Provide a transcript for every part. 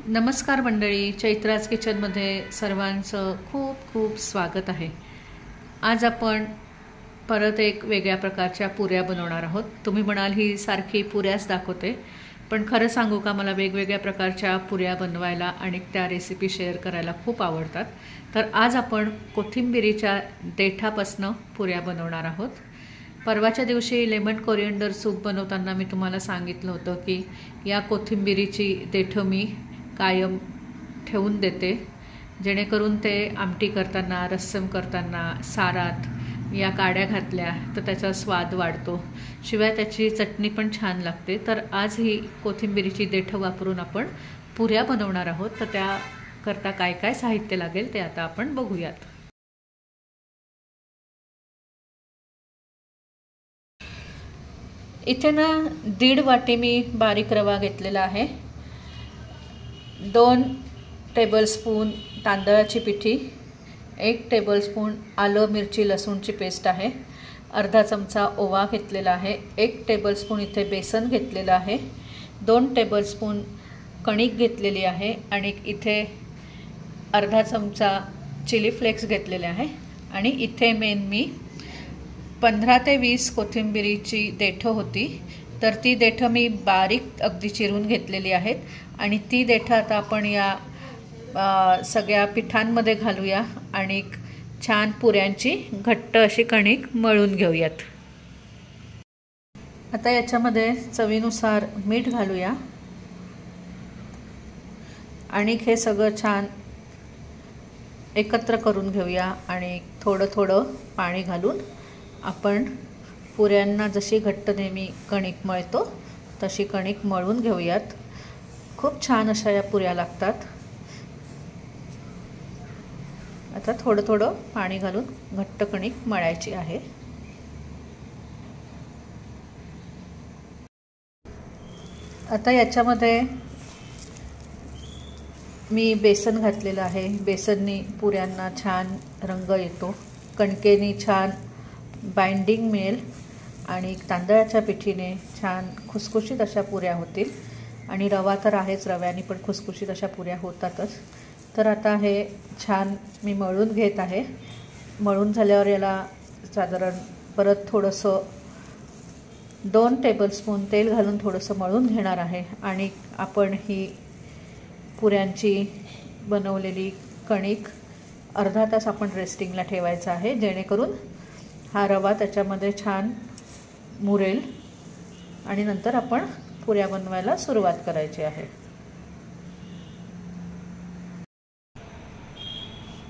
नमस्कार मंडळी, चैत्राज किचनमध्ये सर्वांचं खूप खूप स्वागत आहे। आज आपण परत एक वेगळ्या प्रकारच्या पुऱ्या बनवणार आहोत। तुम्ही म्हणाल ही सारखी पुऱ्याच दाखवते, पण खरं सांगू का, मला वेगवेगळ्या प्रकारच्या पुऱ्या बनवायला आणि त्या रेसिपी शेअर करायला खूप आवडतात। तर आज आपण कोथिंबिरीच्या देठापासून पुऱ्या बनवणार आहोत। परवाच्या दिवशी लेमन कोरिएंडर सूप बनवताना मी तुम्हाला सांगितलं होतं की या कोथिंबिरीची देठं मी कायम ठेवून देते, जेणेकरून ते आमटी करताना, रस्सम करताना, सारात या काड्या घातल्या तर त्याचा स्वाद वाढतो, शिवाय त्याची चटणी पण छान लागते। तर आज ही कोथिंबिरीची देठं वापरून आपण पुऱ्या बनवणार आहोत। तर त्याकरता काय काय साहित्य लागेल ते आता आपण बघूयात। इथे ना 1.5 वाटी मी बारीक रवा घेतलेला आहे, 2 टेबलस्पून तांदळाची पिठी, 1 टेबलस्पून आलं मिरची लसूणची पेस्ट आहे, अर्धा चमचा ओवा घेतलेला आहे, 1 टेबलस्पून इथे बेसन घेतलेलं आहे, 2 टेबलस्पून कणिक घेतलेली आहे आणि इथे अर्धा चमचा चिली फ्लेक्स घेतलेले आहे। आणि इथे मेन मी 15 ते 20 कोथिंबिरीची देठं होती, तर ती देठं मी बारीक अगदी चिरून घेतलेली आहेत आणि ती देठं आता आपण या सगळ्या पिठांमध्ये घालूया आणि छान पुऱ्यांची घट्ट अशी कणिक मळून घेऊयात। आता याच्यामध्ये चवीनुसार मीठ घालूया आणि हे सगळं छान एकत्र करून घेऊया आणि थोडं थोडं पाणी घालून आपण पुऱ्यांना जशी घट्ट नेहमी कणिक मळतो तशी कणिक मळून घेऊयात। खूप छान अशा या पुऱ्या लागतात। आता थोडं थोडं पाणी घालून घट्ट कणिक मळायची आहे। आता याच्यामध्ये मी बेसन घातलेलं आहे, बेसननी पुऱ्यांना छान रंग येतो, कणकेनी छान बाइंडिंग मिळेल आणि तांदळाच्या पिठीने छान खुसखुशीत अशा पुऱ्या होतील आणि रवा तर आहेच, रव्याने पण खुसखुशीत अशा पुऱ्या होतातच। तर आता हे छान मी मळून घेत आहे। मळून झाल्यावर याला साधारण परत थोडंसं 2 टेबलस्पून तेल घालून थोडंसं मळून घेणार आहे आणि आपण ही पुऱ्यांची बनवलेली कणिक अर्धा तास आपण रेस्टिंगला ठेवायचं आहे, जेणेकरून हा रवा त्याच्यामध्ये छान मुरेल आणि नंतर आपण पुऱ्या बनवायला सुरुवात करायची आहे।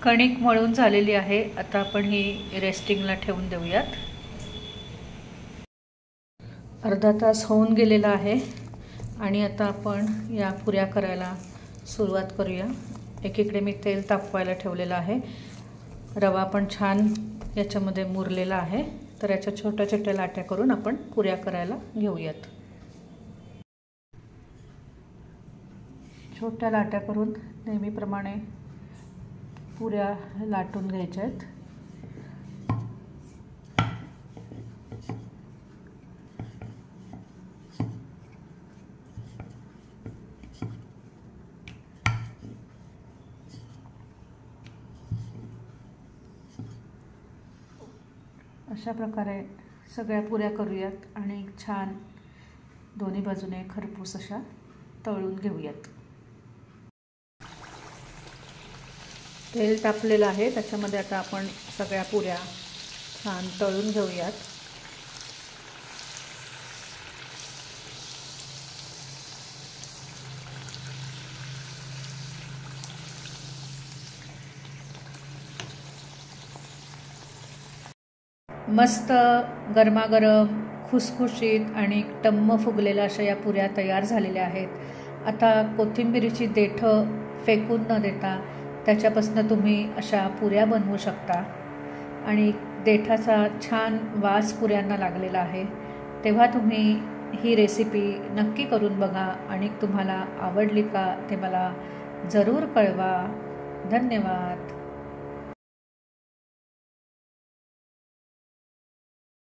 कणिक मळून झालेली आहे, आता आपण ही रेस्टिंगला ठेवून देऊयात। अर्धा तास होऊन गेलेला आहे आणि आता आपण या पुऱ्या करायला सुरुवात करूया। एकीकडे मी तेल तापवायला ठेवलेलं आहे, रवा पण छान याच्यामध्ये मुरलेला आहे, तर याच्या छोट्या छोट्या लाट्या करून आपण पुऱ्या करायला घेऊयात। छोट्या लाट्या करून नेहमीप्रमाणे पुऱ्या लाटून घ्यायच्या आहेत। अशा प्रकारे सगळ्या पुऱ्या करूयात आणि छान दोन्ही बाजूने खरपूस अशा तळून घेऊयात। तेल तापलेलं आहे, त्याच्यामध्ये आता आपण सगळ्या पुऱ्या छान तळून घेऊयात। मस्त गरमागरम खुसखुशीत आणि टम्म फुगलेल्या अशा या पुऱ्या तयार झालेल्या आहेत। आता कोथिंबिरीची देठं फेकून न देता त्याच्यापासून तुम्ही अशा पुऱ्या बनवू शकता आणि देठाचा छान वास पुऱ्यांना लागलेला आहे। तेव्हा तुम्ही ही रेसिपी नक्की करून बघा आणि तुम्हाला आवडली का ते मला जरूर कळवा। धन्यवाद।